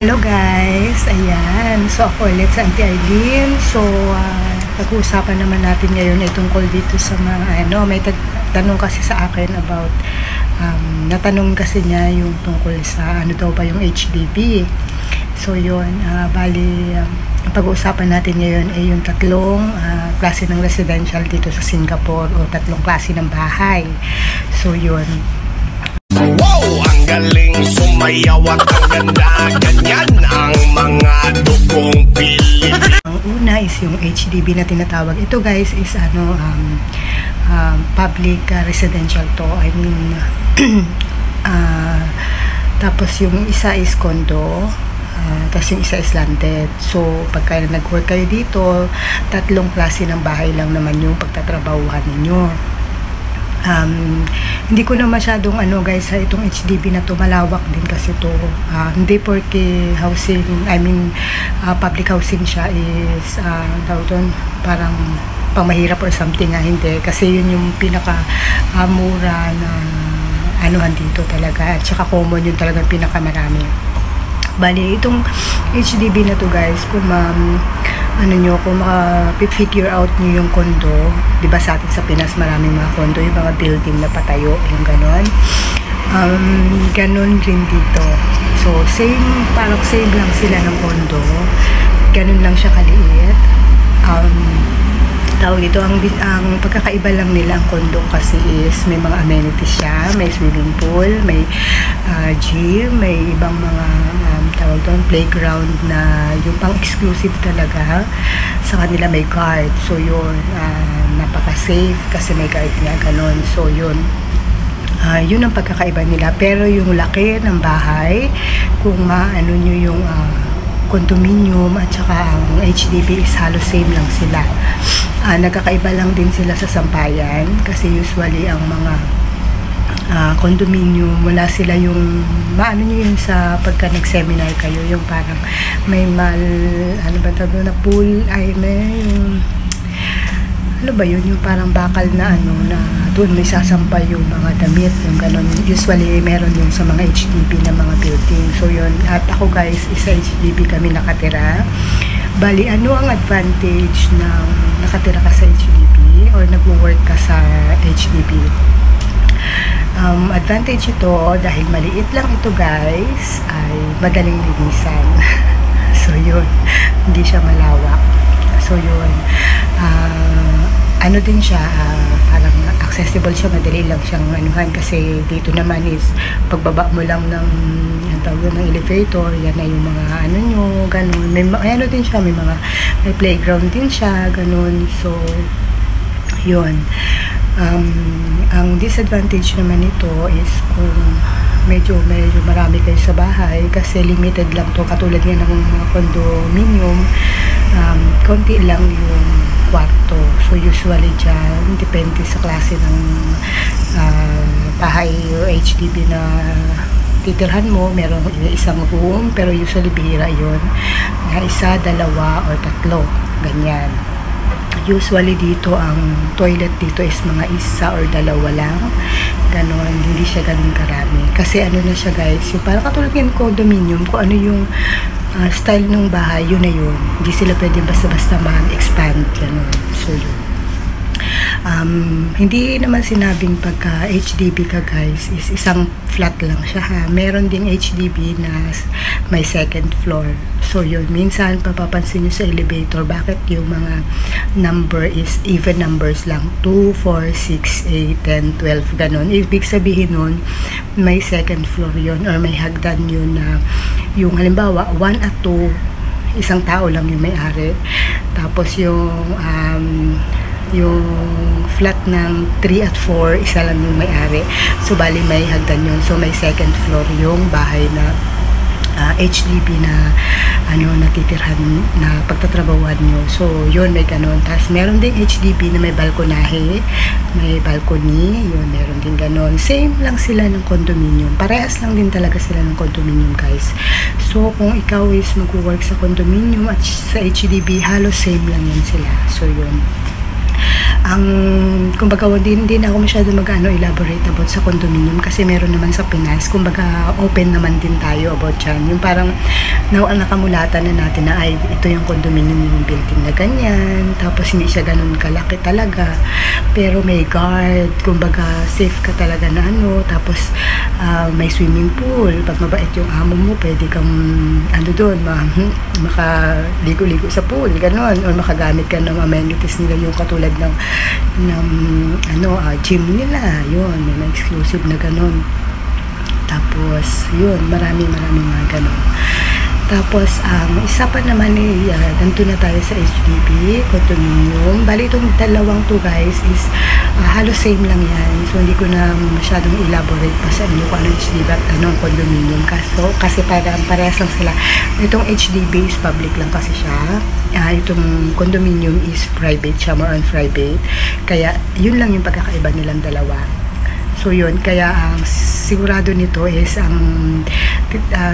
Hello guys, ayan. So ako ulit sa Auntie Arlene. So pag-uusapan naman natin ngayon ay tungkol dito sa mga may tanong kasi sa akin about natanong kasi niya yung tungkol sa ano daw ba yung HDB. So yun, bali ang pag-uusapan natin ngayon ay yung tatlong klase ng residential dito sa Singapore o tatlong klase ng bahay. So yun. Wow! Ang galing sumayaw at ang ganda. Ganyan ang mga dugong Pilipino. Ang una is yung HDB na tinatawag. Ito guys is public residential to. I mean, tapos yung isa is condo. Tapos yung isa is landed. So, pagka nag-work kayo dito, tatlong klase ng bahay lang naman yung pagtatrabahuhan ninyo. Hindi ko na masyadong guys sa itong HDB na to, malawak din kasi to, hindi porque housing, public housing siya is doon parang pangmahirap or something, hindi, kasi yun yung pinaka mura na anuhan dito talaga, at saka common yun talagang pinakamarami. Bali, itong HDB na to guys, kung kung maka-figure out nyo yung condo, di ba sa atin sa Pinas maraming mga condo, yung mga building na patayo, yung ganon. Ganon rin dito. So, parang same lang sila ng condo. Ganon lang siya kaliit. Tawag dito, ang pagkakaiba lang nila ang condo kasi is may mga amenities siya, may swimming pool, may gym, may ibang mga tawag doon, playground na yung pang-exclusive talaga. Sa kanila may guard. So yun, napaka-safe kasi may guard nga, ganon. So yun, yun ang pagkakaiba nila. Pero yung laki ng bahay, kung maano nyo yung condominium at saka ang HDB is halos same lang sila. Nagkakaiba lang din sila sa sampayan kasi usually ang mga condominium, wala sila yung maano nyo yun sa pagka nag-seminar kayo, yung parang may na pool, may yung yung parang bakal na na doon may sasampay yung mga damit, yung ganon. Usually meron yung sa mga HDB na mga building. So yun, at ako guys, isa HDB kami nakatira. Bali, ano ang advantage ng nakatira ka sa HDB or nag-work ka sa HDB? Advantage ito dahil maliit lang ito guys, ay madaling linisan. So yun, hindi siya malawak. So yun, ano din siya, parang accessible siya, madali lang siyang anuhan kasi dito naman is pagbaba mo lang ng elevator, yan na yung mga nyo, ganun. May din siya, may playground din siya, ganun. So yun. Ang disadvantage naman nito is kung medyo marami kayo sa bahay kasi limited lang to, katulad yan ng mga condominium, konti lang yung kwarto. So usually dyan, depende sa klase ng bahay o HDB na titirhan mo, meron isang room, pero usually bihira yun na isa, dalawa or tatlo, ganyan. Usually dito ang toilet dito is mga isa or dalawa lang, ganon, hindi siya ganun karami kasi na siya guys, yung parang katulad ng condominium, kung ano yung style ng bahay, yun na yun, hindi sila pwede basta-basta mag-expand, ganon. So yun, hindi naman sinabing pagka HDB ka guys is isang flat lang siya, ha. Meron ding HDB na may second floor. So yun, minsan papapansin nyo sa elevator bakit yung mga number is even numbers lang, 2, 4, 6, 8, 10, 12, ganon. Ibig sabihin nun may second floor yun or may hagdan yun na yung halimbawa 1 at 2 isang tao lang yung may-ari, tapos yung flat ng 3 at 4 isa lang yung may-ari. So bali may hagdan yun, so may second floor yung bahay na HDB na natitirhan na pagtatrabahuhan nyo. So yun, may ganon. Tapos meron ding HDB na may balkonahe, may balcony, yun, meron din ganon. Same lang sila ng condominium, parehas lang din talaga sila ng condominium guys. So kung ikaw is mag-work sa condominium at sa HDB, halos same lang yun sila. So yun, kumbaga hindi na ako masyado elaborate about sa condominium kasi meron naman sa Pinas, kumbaga open naman din tayo about dyan, yung parang Now, ang nakamulatan na natin na ay ito yung condominium yung building na ganyan. Tapos hindi siya ganun kalaki talaga. Pero may guard, kumbaga safe ka talaga na ano. Tapos may swimming pool. Pag mabait yung amo mo, pwede kang doon, makaligo-ligo sa pool, ganun. Or makagamit ka ng amenities nila yung katulad ng gym nila. Yun, may exclusive na ganun. Tapos, yun, marami mga ganun. Tapos, isa pa naman nandun na tayo sa HDB, condominium. Bali, itong dalawang to guys is halos same lang yan. So, hindi ko na masyadong elaborate pa sa inyo kung ano HDB at anong condominium. Kasi parehas lang sila. Itong HDB is public lang kasi siya. Itong condominium is private siya, more on private. Kaya, yun lang yung pagkakaiba nilang dalawa. So yun, kaya ang sigurado nito is ang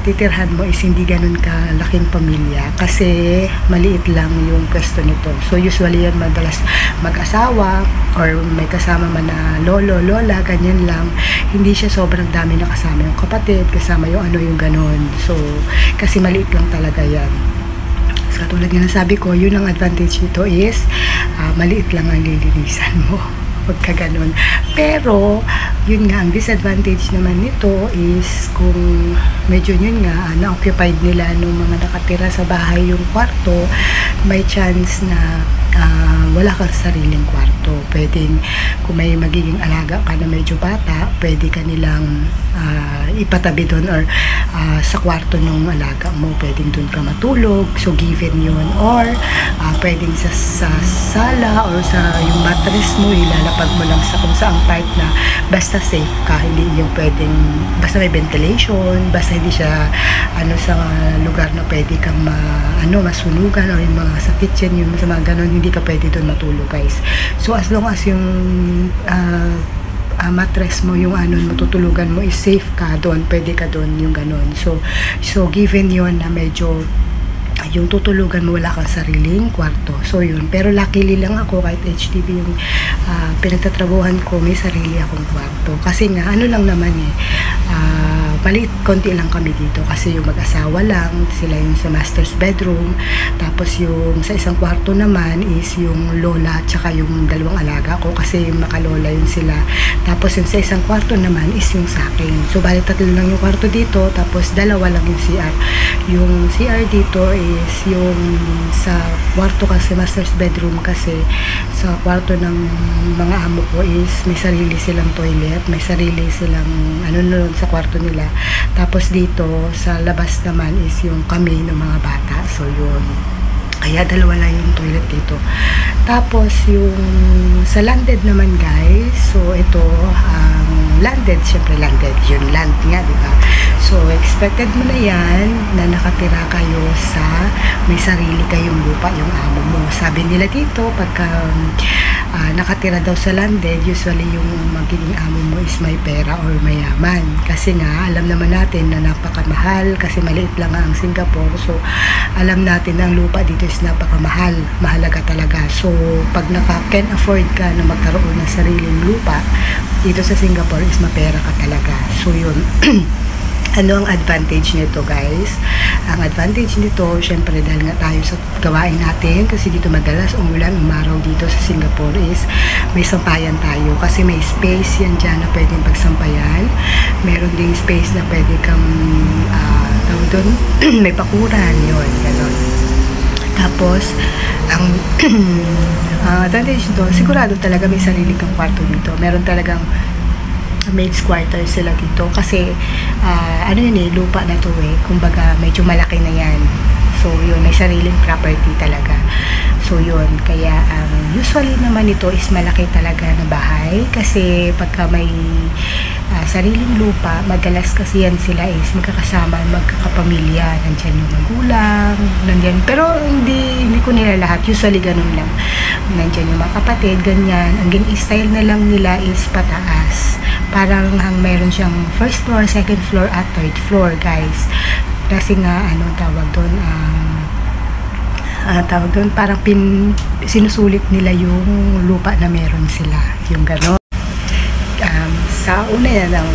titirhan mo is hindi ganun kalaking pamilya kasi maliit lang yung pwesto nito. So usually yan madalas mag-asawa or may kasama man na lolo, lola, ganyan lang. Hindi siya sobrang dami na kasama yung kapatid, kasama yung yung ganun. So kasi maliit lang talaga yan. So katulad yung nasabi ko, yun ang advantage nito is maliit lang ang lilinisan mo. Huwag ka ganun. Pero, yun nga, ang disadvantage naman nito is kung medyo yun nga, na-occupied nila nung mga nakatira sa bahay yung kwarto, may chance na wala kang sariling kwarto. Pwedeng, kung may magiging alaga ka na medyo bata, pwede ka nilang ipatabi doon or sa kwarto ng alaga mo, pwedeng doon ka matulog. So, given yun. Or, pwedeng sa sala or sa yung mattress mo, ilalapag mo lang sa kung saang part na basta safe ka. Hindi yung pwedeng, basta may ventilation, basta hindi siya sa lugar na pwede kang masunugan or yung mga sa kitchen, yung sa mga ganun, hindi ka pwede doon matulog guys. So as long as yung mattress mo, yung matutulugan mo is safe ka doon, pwede ka doon, yung ganun. So given yun na medyo yung tutulugan mo, wala kang sariling kwarto. So yun, pero luckily lang ako kahit HDB yung pinagtatrabuhan ko, may sarili akong kwarto. Kasi nga, lang naman maliit, konti lang kami dito kasi yung mag-asawa lang, sila yung sa master's bedroom, tapos yung sa isang kwarto naman is yung lola at saka yung dalawang alaga ko kasi makalola yun sila. Tapos yung sa isang kwarto naman is yung sa akin. So bali 3 lang yung kwarto dito, tapos 2 lang yung CR. Yung CR dito is yung sa kwarto kasi master's bedroom, kasi sa kwarto ng mga amo ko is may sarili silang toilet, may sarili silang sa kwarto nila. Tapos dito sa labas naman is yung kami ng mga bata. So yun, kaya 2 lang yung toilet dito. Tapos yung sa landed naman guys, so ito landed, syempre landed, yung land nga, diba? So expected mo na yan na nakatira kayo sa may sarili kayong lupa, yung amo mo. Sabi nila dito, pagka nakatira daw sa landed, usually yung magiging amo mo is may pera or mayaman. Kasi nga, alam naman natin na napakamahal kasi maliit lang ang Singapore. So, alam natin na ang lupa dito is napakamahal. Mahalaga talaga. So, pag can afford ka na magkaroon ng sariling lupa, dito sa Singapore is mapera ka talaga. So, yun. Ano ang advantage nito guys? Ang advantage nito, syempre dahil nga tayo sa gawain natin, kasi dito madalas umulan, umaraw dito sa Singapore is may sampayan tayo kasi may space yan dyan na pwedeng pagsampayan. Meron ding space na pwede kang doon, may pakuran yun, gano'n. Tapos ang advantage nito, sigurado talaga may sarili kang kwarto dito. Meron talagang maid's quarter sila dito kasi lupa na to kumbaga medyo malaki na yan. So yun, may sariling property talaga. So yun, kaya usually naman ito is malaki talaga na bahay kasi pagka may sariling lupa, madalas kasi yan sila is magkakasama, magkakapamilya, nandyan yung magulang, nandyan, pero hindi ko nila lahat, usually ganun lang, nandyan yung mga kapatid, ganyan. Ang style na lang nila is pataas, parang mayroon siyang first floor, second floor at third floor guys, kasi nga tawag doon parang sinusulit nila yung lupa na meron sila, yung gano'n. Sa una yan ng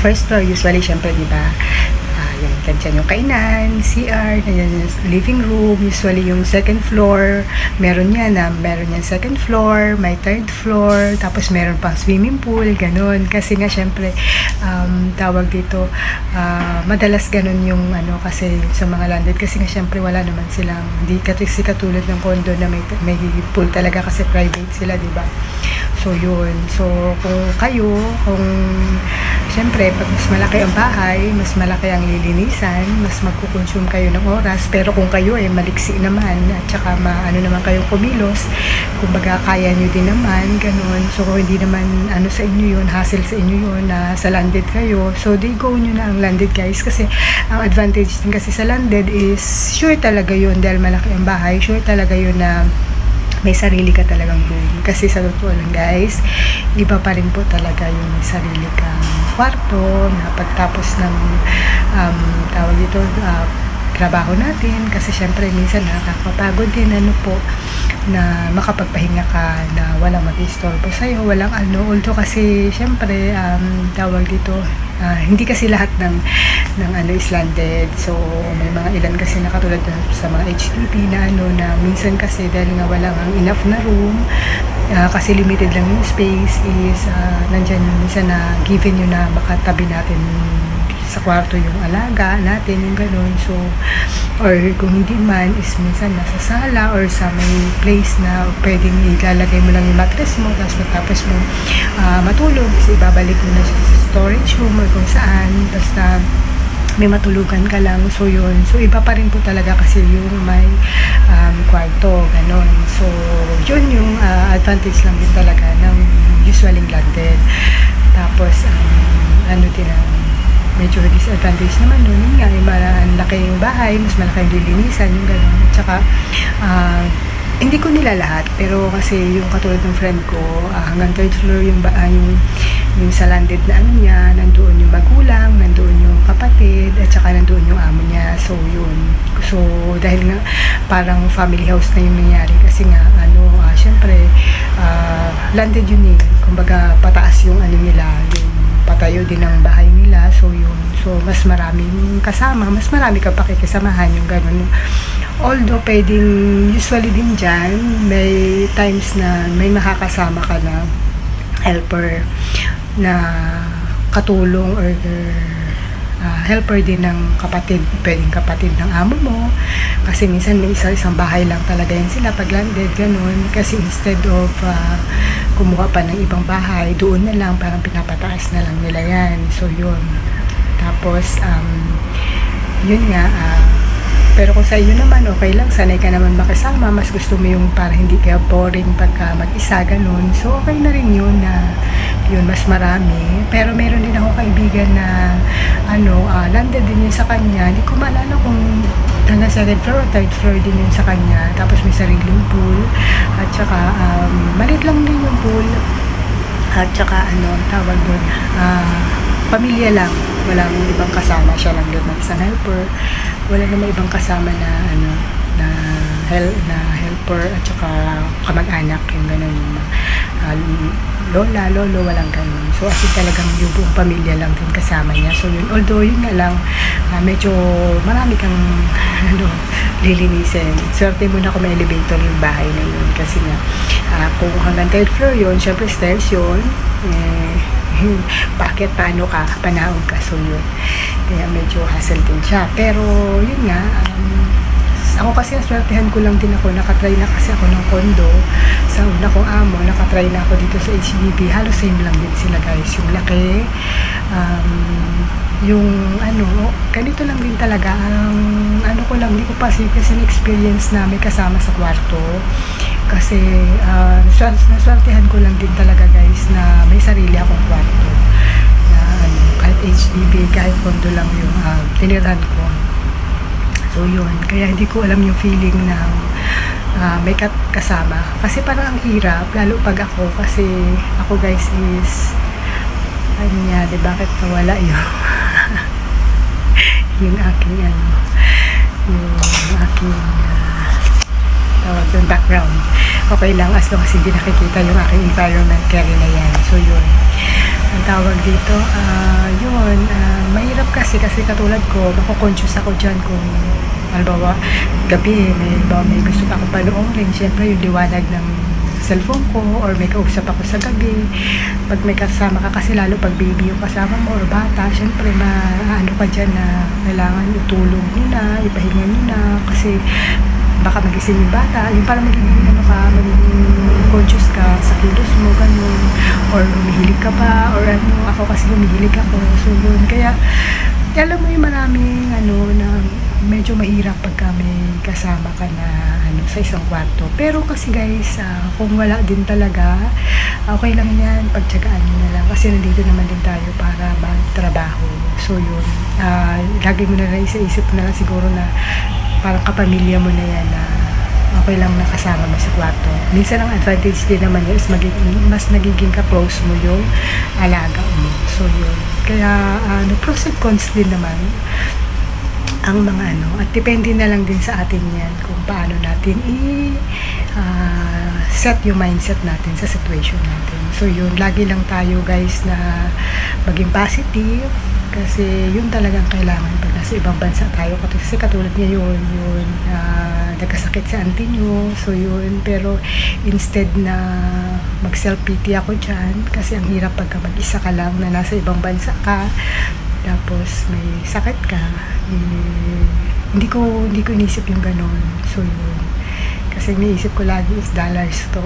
first floor, usually syempre diba Nandiyan yung kainan, CR, nandiyan yung living room. Usually yung second floor, meron yan second floor, may third floor, tapos meron pang swimming pool, ganun. Kasi nga syempre, tawag dito, madalas ganun yung kasi sa mga landed, kasi nga syempre wala naman silang, hindi kasi katulad ng condo na may pool talaga kasi private sila, diba? So yun, so kung syempre pag mas malaki ang bahay, mas malaki ang lilinisan, mas magkukonsume kayo ng oras. Pero kung kayo ay maliksi naman at saka ano naman kayong kumilos, kumbaga kaya nyo din naman, ganun. So kung hindi naman sa inyo yun, hassle sa inyo yun na sa landed kayo, so they go nyo na ang landed, guys. Kasi ang advantage din kasi sa landed is sure talaga yun, dahil malaki ang bahay, sure talaga yun na may sarili ka talagang room. Kasi sa totoo lang, guys, iba pa rin po talaga yung may sarili kang kwarto na pagtapos ng tawag dito, trabaho natin. Kasi syempre minsan nakakapagod din na makapagpahinga ka na walang mag-istorbo sa'yo, walang although kasi syempre tawag dito, hindi kasi lahat ng is landed. So may mga ilan kasi na katulad sa mga HDB na na minsan kasi dahil nga walang enough na room, kasi limited lang yung space, is nandyan minsan na given yun na makatabi natin sa kwarto yung alaga natin, yung ganun. So or kung hindi man is minsan nasa sala or sa may place na pwedeng ilalagay mo lang yung mattress mo, tapos mo matulog, is ibabalik mo na sa storage room or kung saan, basta may matulugan ka lang. So yun, so iba pa rin po talaga kasi yung may kwarto, ganon. So yun yung advantage lang din talaga ng usually landed. Tapos din medyo disadvantage naman nun, yun nga, ang laki yung bahay, mas malaki yung lilinisan, yung gano'n. Tsaka hindi ko nila lahat, pero kasi yung katulad ng friend ko, hanggang third floor yung sa landed na niya, nandoon yung magulang, nandoon yung kapatid, at saka nandoon yung amo niya. So yun, so dahil nga parang family house na yung nangyari, kasi nga syempre landed yun kumbaga pataas yung nila, yung patayo din ang bahay nila. So yun, so mas maraming kasama, mas marami ka pakikisamahan, yung gano'n. Although pwedeng usually din dyan, may times na may makakasama ka na helper na katulong or helper din ng kapatid, pwedeng kapatid ng amo mo, kasi minsan may isang bahay lang talaga yan sila pag landed, ganun. Kasi instead of kumuha pa ng ibang bahay, doon na lang, parang pinapataas na lang nila yan. So yun, tapos yun nga, pero kung sa iyo naman, okay lang, sanay ka naman makisama, mas gusto mo yung para hindi ka boring pagka mag-isa, ganun. So okay na rin yun na yun, mas marami. Pero meron din ako kaibigan na landed din yun sa kanya. Hindi ko maalala kung hanggang second floor o third floor din yun sa kanya. Tapos may sariling pool. At saka maliit lang din yung pool. At saka tawag doon, pamilya lang. Walang ibang kasama, siya lang doon ng isang helper. Wala namang ibang kasama na na helper at saka kamag-anak, yung ganun, lola, lolo, walang ganun. So as in talagang yung buong pamilya lang din kasama niya. So yun, although yun nga lang, medyo marami kang lilinisin. Swerte mo na kung may elevator yung bahay na yun, kasi nga kung hanggang third floor yun, syempre stairs yun, bakit paano ka panahon ka, so yun, kaya medyo hassle din siya. Pero yun nga, ako kasi naswertehan ko lang din ako, nakatry na kasi ako ng condo sa una kong amo, nakatry na ako dito sa HDB, halos same lang din sila, guys. Yung laki, yung ganito lang din talaga. Ko lang, hindi ko pa kasi experience na may kasama sa kwarto, kasi naswertehan ko lang din talaga, guys, na may sarili akong kwarto na kahit HDB, kahit condo lang yung tinirahan ko. So yun, kaya hindi ko alam yung feeling na may kasama, kasi parang ang hirap, lalo pag ako, kasi ako, guys, is bakit nawala yung aking yung aking tawag doon, background. Okay lang, as long as hindi nakikita yung aking environment, carry na yan. So yun, ang tawag dito, yun, mahirap kasi katulad ko, mako-conscious ako dyan kung halimbawa gabi, may gusto pa ako panoorin, syempre yung liwanag ng cellphone ko, or may kausap ako sa gabi. Pag may kasama ka kasi, lalo pag baby yung kasama mo or bata, syempre ano ka dyan na kailangan itulog nyo na, ipahinga nyo na, kasi baka magising yung bata, yung para magiging conscious ka sa kilos mo, ganun, or humihilig ka pa, or ako kasi humihilig ako, so yun, kaya alam mo yung maraming na medyo mahirap pagka may kasama ka na sa isang kwarto. Pero kasi guys, kung wala din talaga, okay lang yan, pagtsagaan nyo na lang, kasi nandito naman din tayo para trabaho. So yun, lagi mo na lang sa isip na lang siguro na parang kapamilya mo na yan, na okay lang nakasama mo sa kwarto. Minsan ang advantage din naman yun is mas nagiging ka-close mo yung alaga mo. So yun, kaya pros and cons din naman ang mga at depende na lang din sa atin yan kung paano natin set yung mindset natin sa situation natin. So yun, lagi lang tayo guys na maging positive, kasi yun talagang kailangan pag nasa ibang bansa tayo, kasi katulad ngayon yun, nagkasakit sa auntie nyo, so yun, pero instead na mag self-pity ako dyan, kasi ang hirap pagka mag-isa ka lang na nasa ibang bansa ka, tapos may sakit ka, hindi ko inisip yung ganon. So yun, kasi iniisip ko lagi is dollars to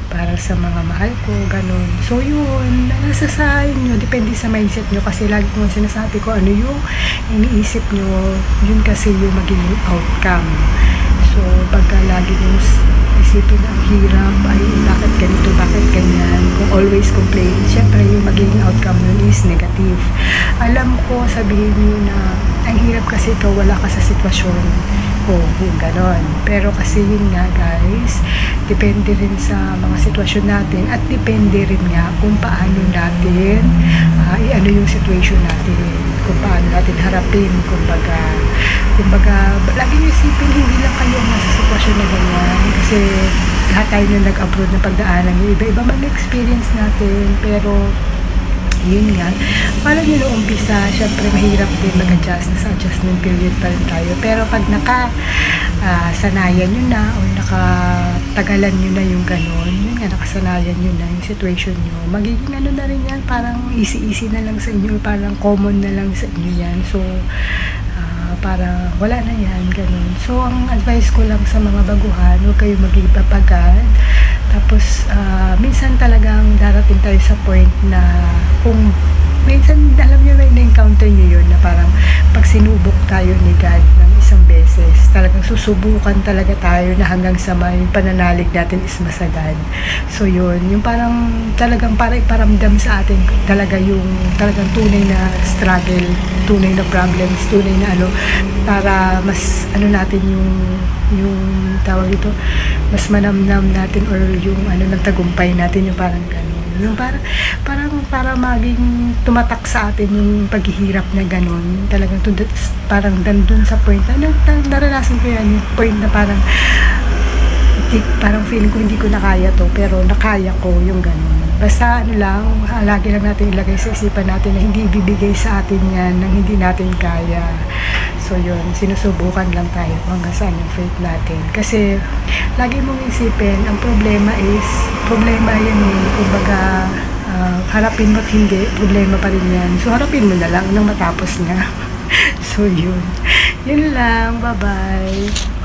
para sa mga mahal ko, ganon. So yun, nasa sa inyo, depende sa mindset nyo, kasi lagi ko sinasabi ko ano yung iniisip nyo, yun kasi yung magiging outcome. So pagka lagi nyo isipin ang hirap, ay bakit ganito, bakit ganyan, kung always complain, syempre yung magiging outcome nun is negative. Alam ko, sabihin nyo na ang hirap kasi ikaw wala ka sa sitwasyon ko, yung ganon. Pero kasi yun nga guys, depende rin sa mga sitwasyon natin, at depende rin nga kung paano natin ano yung situation natin, kung paano natin harapin. Kumbaga lagi nyo isipin, hindi lang kayo nasa sitwasyon na ganyan, kasi lahat tayo na nag-abroad na pagdaanan yung iba-iba man experience natin. Pero yun nga, paano nyo na umpisa, syempre mahirap din mag-adjust, nasa adjustment period pa rin tayo. Pero pag sanayan nyo na, o nakatagalan nyo na yung ganon, yun nga, nakasanayan nyo na yung situation nyo, magiging na rin yan, parang easy na lang sa inyo, parang common na lang sa inyo yan. So para wala na yan, ganun. So ang advice ko lang sa mga baguhan, huwag kayo mag-ipapagad. Tapos minsan talagang darating tayo sa point na kung minsan, alam nyo, may na-encounter nyo yun na parang pag sinubok tayo ni God ng isang beses, talagang susubukan talaga tayo na hanggang sa yung pananalig natin is masagad. So yun, yung parang talagang para iparamdam sa atin talaga yung talagang tunay na struggle, tunay na problems, tunay na para mas natin yung tawag ito, mas manamnam natin, or yung ng tagumpay natin, yung parang gano'n. Yung para maging tumatak sa atin yung paghihirap na gano'n. Talagang parang dandun sa point na naranasan ko yan, yung point na parang feeling ko hindi ko nakaya to, pero nakaya ko yung gano'n. Basta lagi lang natin ilagay sa isipan natin na hindi ibibigay sa atin yan nang hindi natin kaya. So yun, sinusubukan lang tayo hanggang saan yung faith natin. Kasi lagi mong isipin, ang problema yan kumbaga harapin mo at hindi, problema pa rin yan. So harapin mo na lang nang matapos na. So yun lang, bye bye.